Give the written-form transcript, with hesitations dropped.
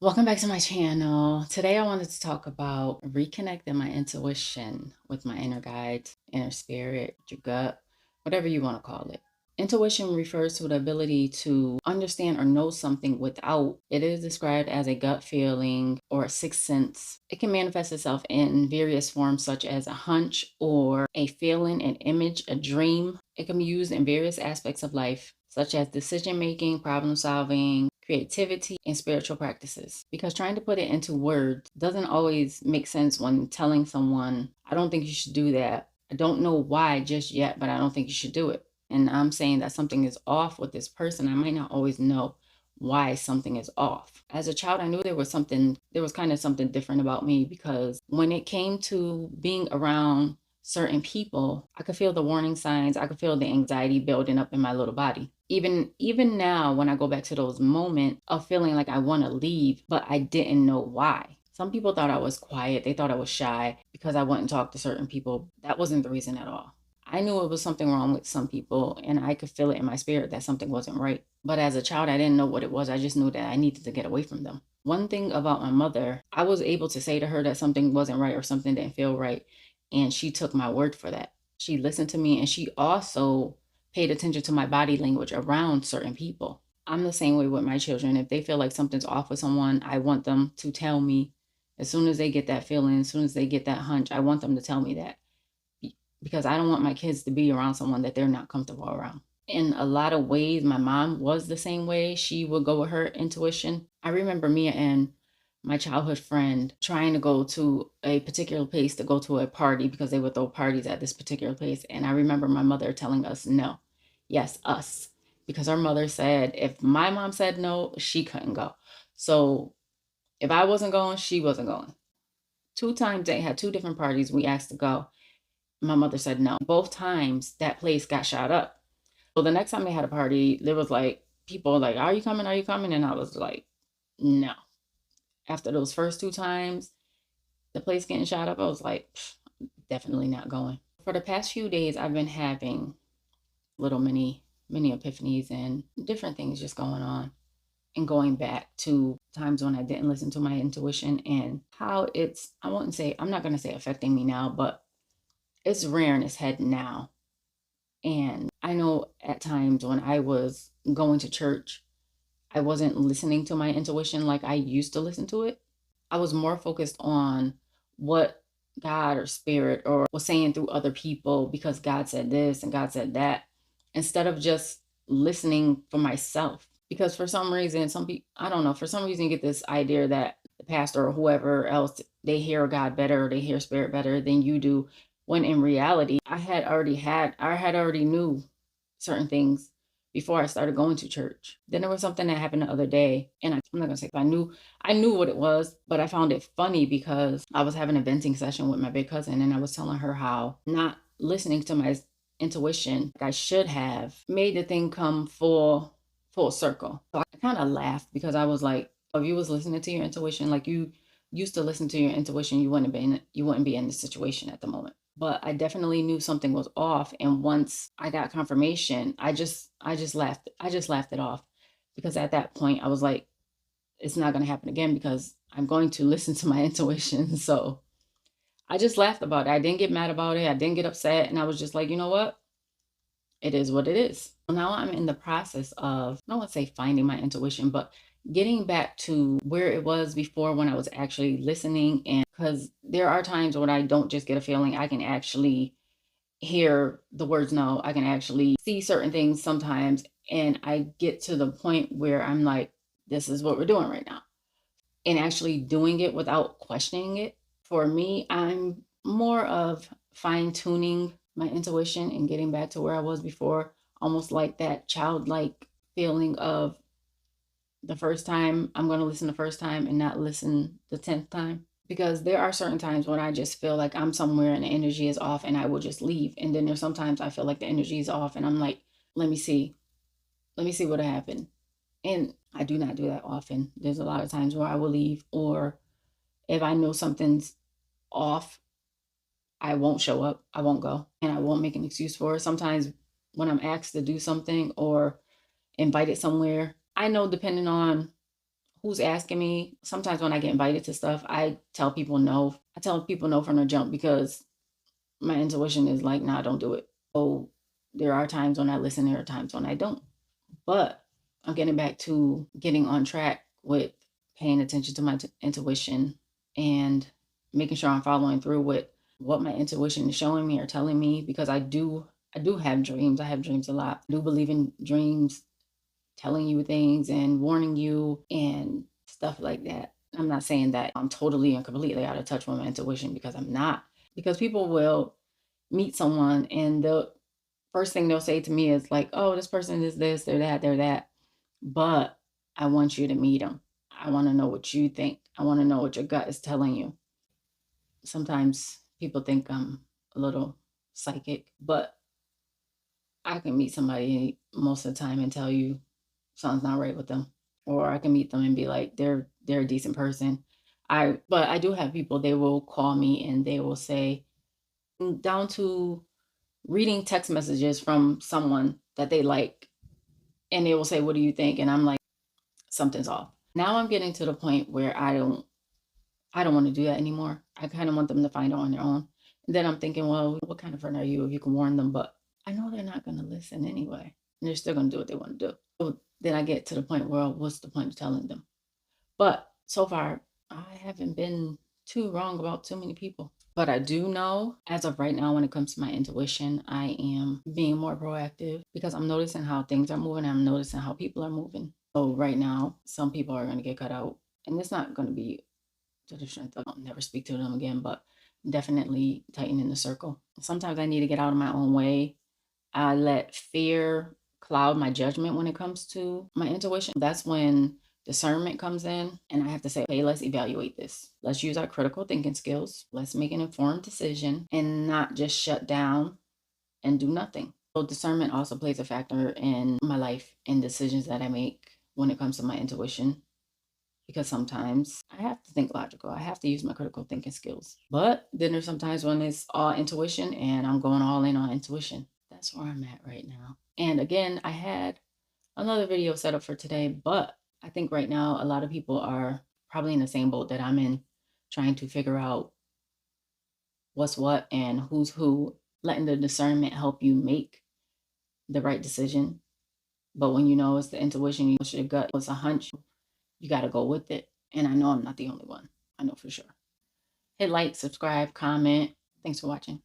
Welcome back to my channel. Today I wanted to talk about reconnecting my intuition with my inner guide, inner spirit, your gut, whatever you want to call it. Intuition refers to the ability to understand or know something without. It is described as a gut feeling or a sixth sense. It can manifest itself in various forms such as a hunch or a feeling, an image, a dream. It can be used in various aspects of life such as decision making, problem solving, creativity, and spiritual practices. Because trying to put it into words doesn't always make sense when telling someone, I don't think you should do that. I don't know why just yet, but I don't think you should do it. And I'm saying that something is off with this person. I might not always know why something is off. As a child, I knew there was kind of something different about me because when it came to being around certain people, I could feel the warning signs. I could feel the anxiety building up in my little body. Even now, when I go back to those moments of feeling like I want to leave, but I didn't know why. Some people thought I was quiet. They thought I was shy because I wouldn't talk to certain people. That wasn't the reason at all. I knew it was something wrong with some people, and I could feel it in my spirit that something wasn't right. But as a child, I didn't know what it was. I just knew that I needed to get away from them. One thing about my mother, I was able to say to her that something wasn't right or something didn't feel right, and she took my word for that. She listened to me, and she also paid attention to my body language around certain people. I'm the same way with my children. If they feel like something's off with someone, I want them to tell me as soon as they get that feeling, as soon as they get that hunch, I want them to tell me that because I don't want my kids to be around someone that they're not comfortable around. In a lot of ways, my mom was the same way. She would go with her intuition. I remember me and my childhood friend trying to go to a particular place to go to a party because they would throw parties at this particular place. And I remember my mother telling us no. Yes, us. Because our mother said if my mom said no, she couldn't go. So if I wasn't going, she wasn't going. Two times they had two different parties we asked to go. My mother said no. Both times that place got shot up. So the next time they had a party, there was like people like, are you coming? Are you coming? And I was like, no. After those first two times, the place getting shot up, I was like, definitely not going. For the past few days, I've been having little mini epiphanies and different things just going on and going back to times when I didn't listen to my intuition and how it's, I'm not going to say affecting me now, but it's rearing its head now. And I know at times when I was going to church, I wasn't listening to my intuition like I used to listen to it. I was more focused on what God or spirit or was saying through other people because God said this and God said that, instead of just listening for myself. Because for some reason, some people, I don't know, for some reason, you get this idea that the pastor or whoever else, they hear God better or they hear spirit better than you do. When in reality, I had already knew certain things before I started going to church. Then there was something that happened the other day, and I'm not gonna say if I knew what it was, but I found it funny because I was having a venting session with my big cousin, and I was telling her how not listening to my intuition, I should have made the thing come full circle. So I kind of laughed because I was like, if you was listening to your intuition, like you used to listen to your intuition, you wouldn't be in this situation at the moment. But I definitely knew something was off, and once I got confirmation, I just laughed it off because at that point I was like, it's not going to happen again because I'm going to listen to my intuition. So I just laughed about it. I didn't get mad about it. I didn't get upset, and I was just like, you know what? It is what it is. Now I'm in the process of, I don't want to say finding my intuition, but getting back to where it was before when I was actually listening. And because there are times when I don't just get a feeling, I can actually hear the words no, I can actually see certain things sometimes. And I get to the point where I'm like, this is what we're doing right now. And actually doing it without questioning it. For me, I'm more of fine tuning my intuition and getting back to where I was before, almost like that childlike feeling of the first time, I'm going to listen the first time and not listen the 10th time. Because there are certain times when I just feel like I'm somewhere and the energy is off and I will just leave. And then there's sometimes I feel like the energy is off and I'm like, let me see. Let me see what happened. And I do not do that often. There's a lot of times where I will leave, or if I know something's off, I won't show up. I won't go and I won't make an excuse for it. Sometimes when I'm asked to do something or invited somewhere, I know depending on who's asking me. Sometimes when I get invited to stuff, I tell people no. I tell people no from the jump because my intuition is like, nah, don't do it. So there are times when I listen, there are times when I don't. But I'm getting back to getting on track with paying attention to my intuition and making sure I'm following through with what my intuition is showing me or telling me, because I do have dreams. I have dreams a lot. I do believe in dreams telling you things and warning you and stuff like that. I'm not saying that I'm totally and completely out of touch with my intuition, because I'm not. Because people will meet someone and the first thing they'll say to me is like, "Oh, this person is this, they're that, they're that." But I want you to meet them. I want to know what you think. I want to know what your gut is telling you. Sometimes people think I'm a little psychic, but I can meet somebody most of the time and tell you something's not right with them. Or I can meet them and be like, they're a decent person. But I do have people, they will call me and they will say, down to reading text messages from someone that they like, and they will say, "What do you think?" And I'm like, something's off. Now I'm getting to the point where I don't want to do that anymore. I kind of want them to find out on their own. And then I'm thinking, well, what kind of friend are you if you can warn them? But I know they're not going to listen anyway. And they're still going to do what they want to do. So then I get to the point where, what's the point of telling them? But so far, I haven't been too wrong about too many people. But I do know, as of right now, when it comes to my intuition, I am being more proactive because I'm noticing how things are moving. I'm noticing how people are moving. So right now, some people are going to get cut out. And it's not going to be to the strength of I'll never speak to them again, but definitely tightening the circle. Sometimes I need to get out of my own way. I let fear cloud my judgment when it comes to my intuition. That's when discernment comes in, and I have to say, okay, let's evaluate this. Let's use our critical thinking skills. Let's make an informed decision and not just shut down and do nothing. So discernment also plays a factor in my life and decisions that I make when it comes to my intuition, because sometimes I have to think logical. I have to use my critical thinking skills. But then there's sometimes when it's all intuition and I'm going all in on intuition. That's where I'm at right now. And again, I had another video set up for today, but I think right now a lot of people are probably in the same boat that I'm in, trying to figure out what's what and who's who, letting the discernment help you make the right decision. But when you know it's the intuition, you know it's your gut, it's a hunch, you got to go with it. And I know I'm not the only one. I know for sure. Hit like, subscribe, comment. Thanks for watching.